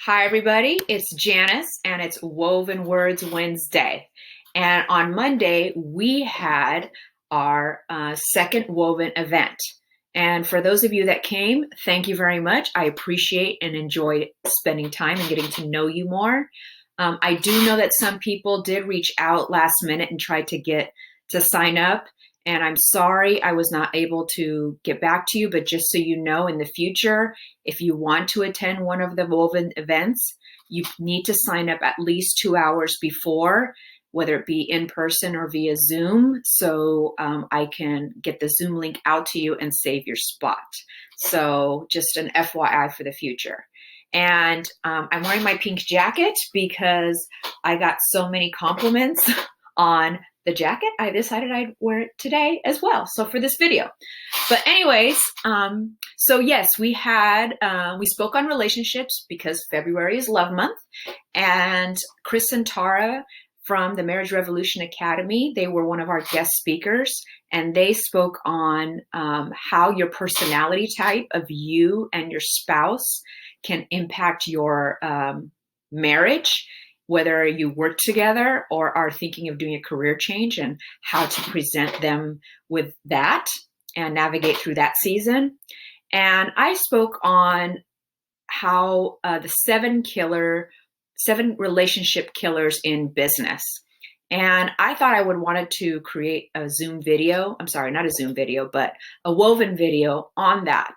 Hi, everybody. It's Janice, and it's Woven Words Wednesday. And on Monday, we had our second Woven event. And for those of you that came, thank you very much. I appreciate and enjoyed spending time and getting to know you more. I do know that some people did reach out last minute and tried to get to sign up. And I'm sorry I was not able to get back to you, but just so you know, in the future, if you want to attend one of the Woven events, you need to sign up at least 2 hours before, whether it be in person or via Zoom, so I can get the Zoom link out to you and save your spot. So just an FYI for the future. And I'm wearing my pink jacket because I got so many compliments on the jacket. I decided I'd wear it today as well. So for this video. But anyways, so yes, we spoke on relationships because February is Love Month. And Chris and Tara from the Marriage Revolution Academy, they were one of our guest speakers. And they spoke on how your personality type of you and your spouse can impact your marriage, whether you work together or are thinking of doing a career change, and how to present them with that and navigate through that season. And I spoke on how the seven relationship killers in business. And I thought I would wanted to create a Zoom video. I'm sorry, not a Zoom video, but a woven video on that,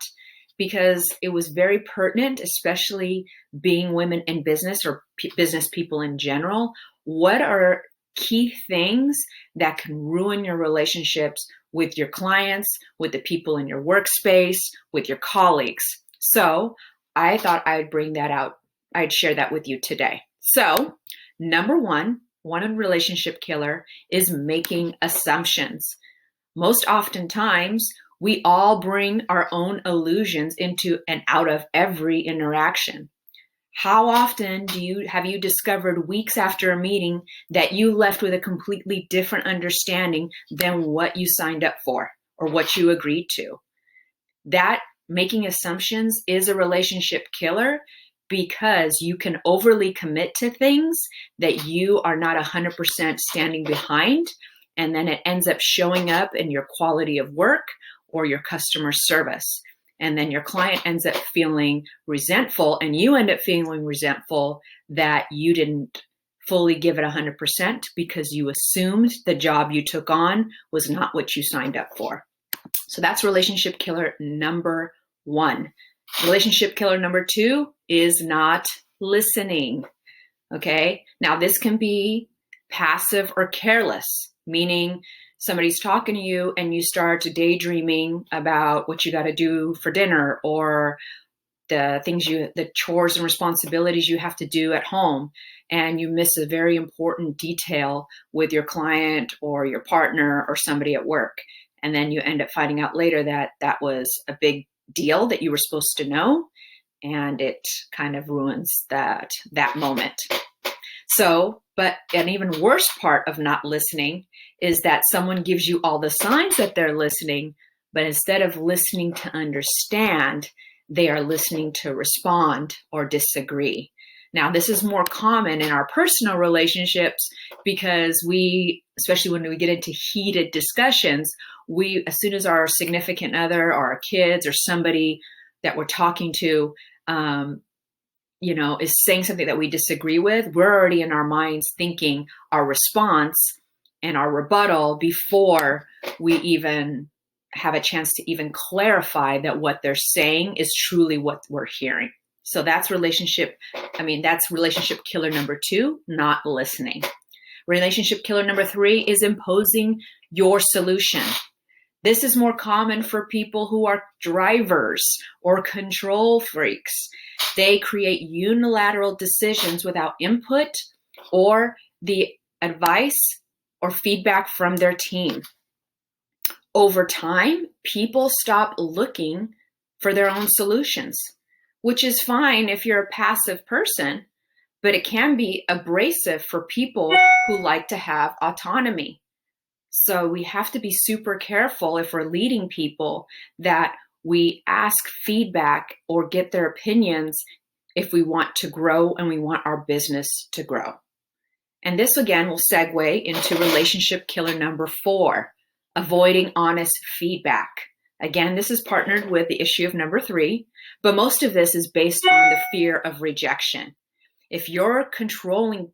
because it was very pertinent, especially being women in business or business people in general. What are key things that can ruin your relationships with your clients, with the people in your workspace, with your colleagues? So I thought I'd bring that out. I'd share that with you today. So number one relationship killer is making assumptions. Most oftentimes, we all bring our own illusions into and out of every interaction. How often have you discovered weeks after a meeting that you left with a completely different understanding than what you signed up for or what you agreed to? That making assumptions is a relationship killer, because you can overly commit to things that you are not 100% standing behind, and then it ends up showing up in your quality of work or your customer service. And then your client ends up feeling resentful, and you end up feeling resentful that you didn't fully give it 100% because you assumed the job you took on was not what you signed up for. So that's relationship killer number one. Relationship killer number two is not listening. Okay. Now this can be passive or careless, meaning somebody's talking to you and you start daydreaming about what you got to do for dinner, or the chores and responsibilities you have to do at home, and you miss a very important detail with your client or your partner or somebody at work. And then you end up finding out later that that was a big deal that you were supposed to know, and it kind of ruins that moment. So, but an even worse part of not listening is that someone gives you all the signs that they're listening, but instead of listening to understand, they are listening to respond or disagree. Now, this is more common in our personal relationships because especially when we get into heated discussions, as soon as our significant other or our kids or somebody that we're talking to, is saying something that we disagree with, we're already in our minds thinking our response and our rebuttal before we even have a chance to even clarify that what they're saying is truly what we're hearing. So that's relationship killer number two, not listening. Relationship killer number three is imposing your solution. This is more common for people who are drivers or control freaks. They create unilateral decisions without input or the advice or feedback from their team. Over time, people stop looking for their own solutions, which is fine if you're a passive person, but it can be abrasive for people who like to have autonomy. So we have to be super careful if we're leading people that we ask feedback or get their opinions if we want to grow and we want our business to grow. And this again will segue into relationship killer number 4, avoiding honest feedback. Again, this is partnered with the issue of number 3, but most of this is based on the fear of rejection. If you're a controlling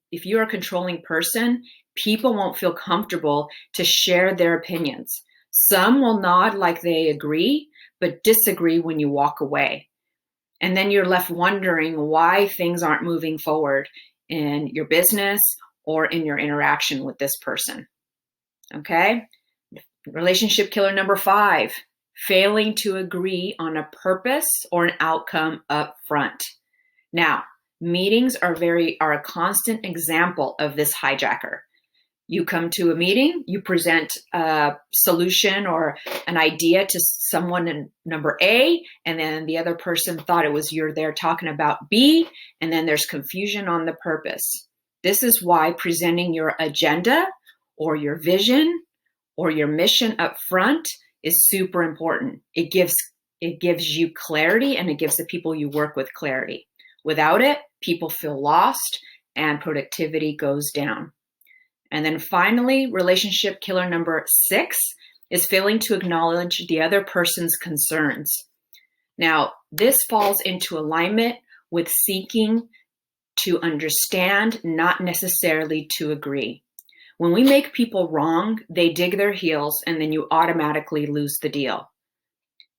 person, people won't feel comfortable to share their opinions. Some will nod like they agree, but disagree when you walk away. And then you're left wondering why things aren't moving forward in your business or in your interaction with this person. Okay? Relationship killer number 5, failing to agree on a purpose or an outcome up front. Now, meetings are a constant example of this hijacker. You come to a meeting, you present a solution or an idea to someone in number A, and then the other person thought it was you're there talking about B, and then there's confusion on the purpose. This is why presenting your agenda or your vision or your mission up front is super important. It gives you clarity, and it gives the people you work with clarity. Without it, people feel lost and productivity goes down. And then finally, relationship killer number 6 is failing to acknowledge the other person's concerns. Now, this falls into alignment with seeking to understand, not necessarily to agree. When we make people wrong, they dig their heels, and then you automatically lose the deal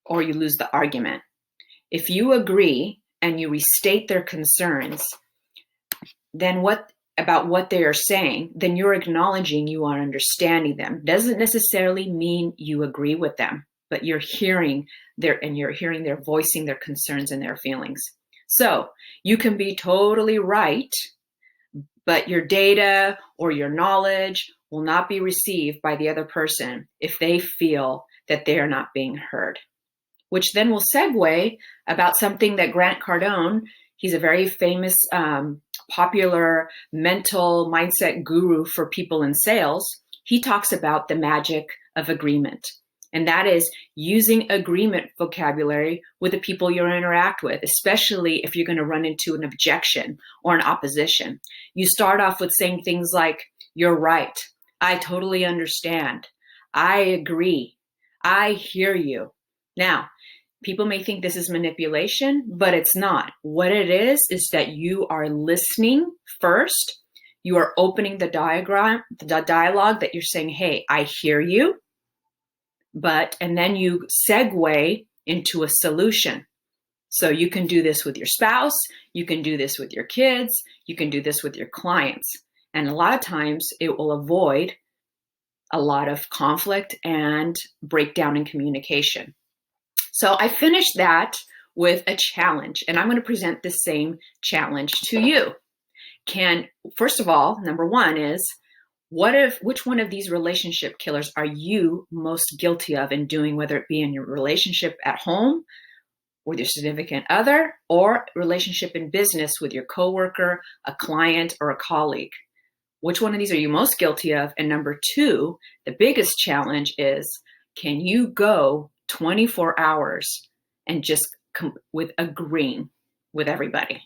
or you lose the argument. If you agree and you restate their concerns, then about what they are saying, then you're acknowledging you are understanding them. Doesn't necessarily mean you agree with them, but you're hearing their voicing their concerns and their feelings. So you can be totally right, but your data or your knowledge will not be received by the other person if they feel that they are not being heard. Which then will segue about something that Grant Cardone, he's a very famous, popular mental mindset guru for people in sales. He talks about the magic of agreement. And that is using agreement vocabulary with the people you interact with, especially if you're going to run into an objection or an opposition. You start off with saying things like, "You're right. I totally understand. I agree. I hear you." Now, people may think this is manipulation, but it's not. What it is that you are listening first. You are opening the dialogue that you're saying, "Hey, I hear you." And then you segue into a solution. So you can do this with your spouse, you can do this with your kids, you can do this with your clients. And a lot of times it will avoid a lot of conflict and breakdown in communication. So I finished that with a challenge, and I'm going to present the same challenge to you. First of all, number 1 is, which one of these relationship killers are you most guilty of in doing, whether it be in your relationship at home with your significant other or relationship in business with your coworker, a client, or a colleague? Which one of these are you most guilty of? And number 2, the biggest challenge is, can you go 24 hours and just with agreeing with everybody?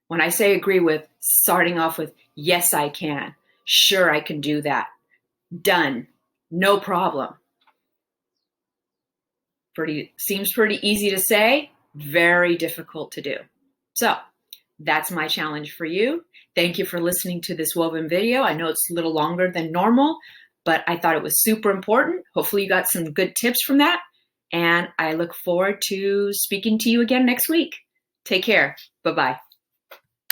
When I say agree with, starting off with, "Yes, I can. Sure, I can do that. Done. No problem." Seems pretty easy to say, very difficult to do. So that's my challenge for you. Thank you for listening to this woven video. I know it's a little longer than normal, but I thought it was super important. Hopefully you got some good tips from that. And I look forward to speaking to you again next week. Take care. Bye-bye.